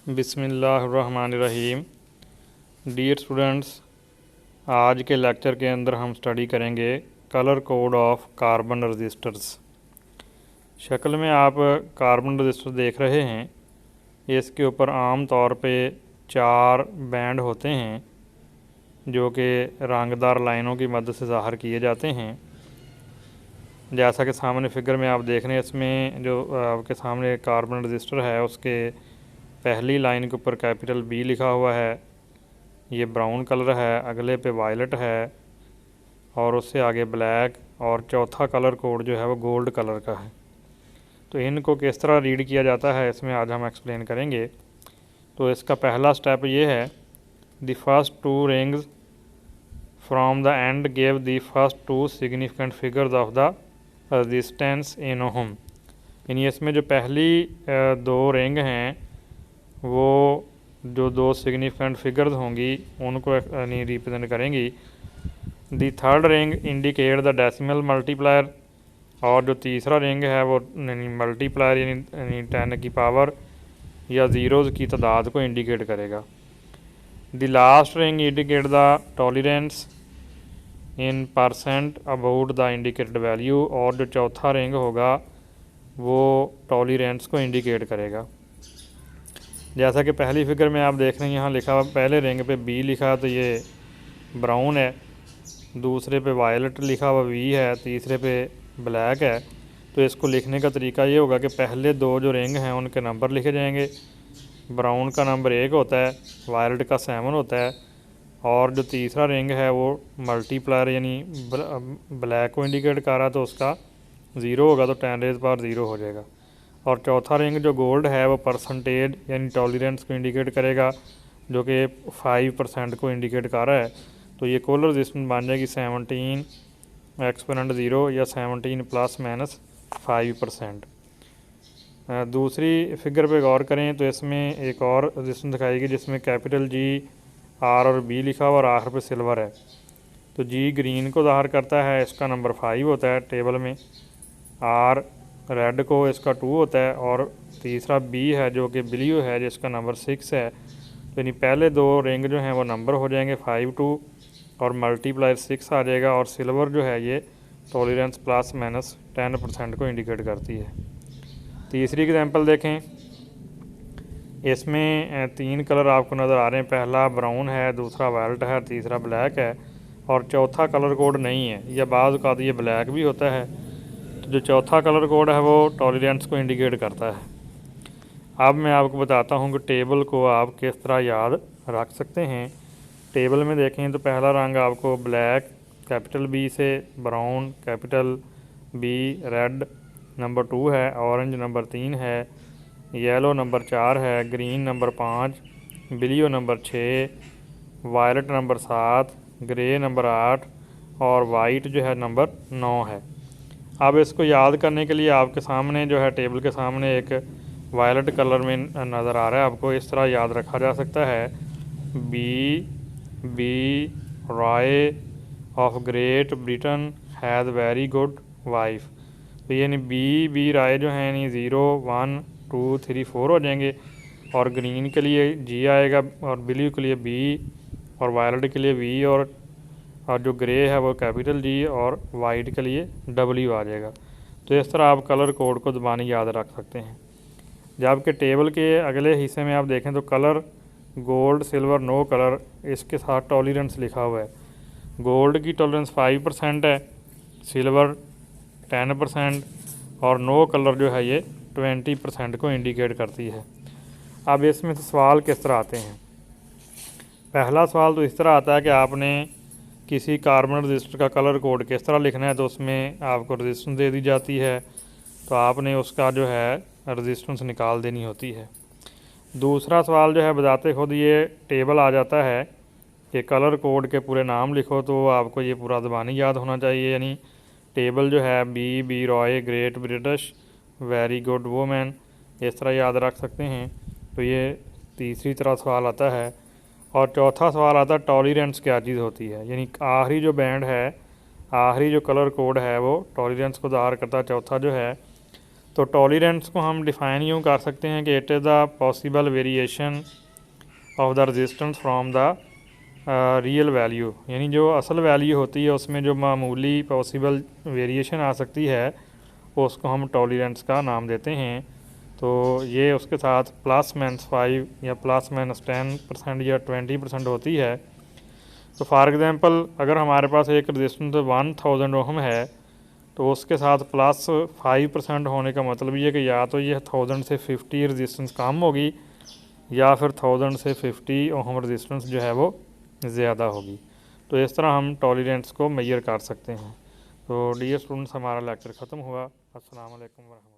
बिस्मिल्लाहिर्रहमानिर्रहीम। Dear students, आज के लेक्चर के अंदर हम स्टडी करेंगे colour code of carbon registers. शक्ल में आप कार्बन रजिस्टर देख रहे हैं। इसके ऊपर आम तौर पे 4 बैंड होते हैं जो कि रंगदार लाइनों की मदद से ज़ाहिर किए जाते हैं। जैसा कि सामने फिगर में आप देख रहे हैं, इसमें जो आपके सामने कार्बन रजिस्टर है उसके पहली लाइन के ऊपर कैपिटल बी लिखा हुआ है, ये ब्राउन कलर है, अगले पे वायलेट है और उससे आगे ब्लैक, और चौथा कलर कोड जो है वो गोल्ड कलर का है। तो इनको किस तरह रीड किया जाता है इसमें आज हम एक्सप्लेन करेंगे। तो इसका पहला स्टेप ये है, the first 2 rings from the end give the first 2 significant figures of the resistance in ohm. यानी इसमें जो पहली 2 रिंग हैं वो जो 2 सिग्निफिकेंट फिगर्स होंगी उनको यानी रिप्रेजेंट करेंगी। दी third ring indicate the decimal multiplier, और जो तीसरा रिंग है वो यानी मल्टीप्लायर यानी 10 की पावर या ज़ीरोज़ की तादाद को इंडिकेट करेगा। The last ring indicate the tolerance in percent about the indicated value, और जो चौथा रिंग होगा वो टॉलरेंस को इंडिकेट करेगा। जैसा कि पहली फिगर में आप देख रहे हैं, यहाँ लिखा हुआ पहले रिंग पे बी लिखा है तो ये ब्राउन है, दूसरे पे वायलेट लिखा हुआ वी है, तीसरे पे ब्लैक है। तो इसको लिखने का तरीका ये होगा कि पहले 2 जो रिंग हैं उनके नंबर लिखे जाएंगे। ब्राउन का नंबर 1 होता है, वायलेट का 7 होता है, और जो तीसरा रिंग है वो मल्टीप्लायर यानी ब्लैक को इंडिकेट कर रहा है तो उसका 0 होगा, तो 10⁻0 हो जाएगा। और चौथा रिंग जो गोल्ड है वो परसेंटेज यानी टॉलरेंस को इंडिकेट करेगा, जो कि 5% को इंडिकेट कर रहा है। तो ये कुल रेजिस्टेंस बन जाएगी 17 एक्सपोनेंट 0 या 17 ± 5%। दूसरी फिगर पे गौर करें तो इसमें एक और रेजिस्टेंस दिखाएगी जिसमें कैपिटल जी, आर और बी लिखा हुआ और आखिर पे सिल्वर है। तो जी ग्रीन को ज़ाहिर करता है, इसका नंबर 5 होता है टेबल में। आर रेड को इसका 2 होता है, और तीसरा बी है जो कि ब्लू है जिसका नंबर 6 है। तो यानी पहले 2 रिंग जो हैं वो नंबर हो जाएंगे 5 2 और मल्टीप्लायर 6 आ जाएगा, और सिल्वर जो है ये टॉलरेंस ±10% को इंडिकेट करती है। तीसरी एग्जांपल देखें, इसमें 3 कलर आपको नज़र आ रहे हैं। पहला ब्राउन है, दूसरा वायलेट है, तीसरा ब्लैक है, और चौथा कलर कोड नहीं है, या बाज़ औक़ात ये ब्लैक भी होता है। जो चौथा कलर कोड है वो टॉलरेंस को इंडिकेट करता है। अब मैं आपको बताता हूँ कि टेबल को आप किस तरह याद रख सकते हैं। टेबल में देखें तो पहला रंग आपको ब्लैक कैपिटल बी से, brown capital B, red number 2 है, ऑरेंज नंबर 3 है, येलो नंबर 4 है, green number 5, blue number 6, violet number 7, grey number 8 और वाइट जो है नंबर 9 है। अब इसको याद करने के लिए आपके सामने जो है टेबल के सामने एक वायलेट कलर में नज़र आ रहा है, आपको इस तरह याद रखा जा सकता है, B Roy of Great Britain has very good wife. तो यानी बी रॉय जो है यानी 0 1 2 3 4 हो जाएंगे, और ग्रीन के लिए जी आएगा, और ब्लू के लिए बी, और वायलेट के लिए वी, और जो ग्रे है वो कैपिटल जी, और वाइट के लिए डब्ल्यू आ जाएगा। तो इस तरह आप कलर कोड को ज़बानी याद रख सकते हैं। जबकि टेबल के अगले हिस्से में आप देखें तो colour gold, silver, no colour, इसके साथ टॉलरेंस लिखा हुआ है। गोल्ड की टॉलरेंस 5% है, सिल्वर 10% और नो कलर जो है ये 20% को इंडिकेट करती है। अब इसमें से सवाल किस तरह आते हैं। पहला सवाल तो इस तरह आता है कि आपने किसी कार्बन रजिस्टर का कलर कोड किस तरह लिखना है, तो उसमें आपको रजिस्टेंस दे दी जाती है, तो आपने उसका जो है रजिस्टेंस निकाल देनी होती है। दूसरा सवाल जो है बजाते खुद ये टेबल आ जाता है कि कलर कोड के पूरे नाम लिखो, तो आपको ये पूरा ज़बानी याद होना चाहिए। यानी टेबल जो है B Roy, Great British, very good women, इस तरह याद रख सकते हैं। तो ये तीसरी तरह सवाल आता है। और चौथा सवाल आता है टॉलरेंस क्या चीज़ होती है, यानी आखिरी जो बैंड है, आखिरी जो कलर कोड है वो टॉलरेंस को ज़ाहिर करता है। चौथा जो है तो टॉलरेंस को हम डिफ़ाइन यूँ कर सकते हैं कि it is the possible variation of the resistance from the real value, यानी जो असल वैल्यू होती है उसमें जो मामूली पॉसिबल वेरिएशन आ सकती है उसको हम टॉलरेंस का नाम देते हैं। तो ये उसके साथ ±5 या ±10% या 20% होती है। तो फॉर एग्ज़ाम्पल अगर हमारे पास एक रेजिस्टेंस 1000 ओम है तो उसके साथ +5% होने का मतलब ये कि या तो ये 1000 से 50 रेजिस्टेंस कम होगी या फिर 1000 से 50 ओम रेजिस्टेंस जो है वो ज़्यादा होगी। तो इस तरह हम टॉलरेंस को मेजर कर सकते हैं। तो डियर स्टूडेंट्स, हमारा लेक्चर ख़त्म हुआ। अस्सलाम वालेकुम वरहमतुल्लाह।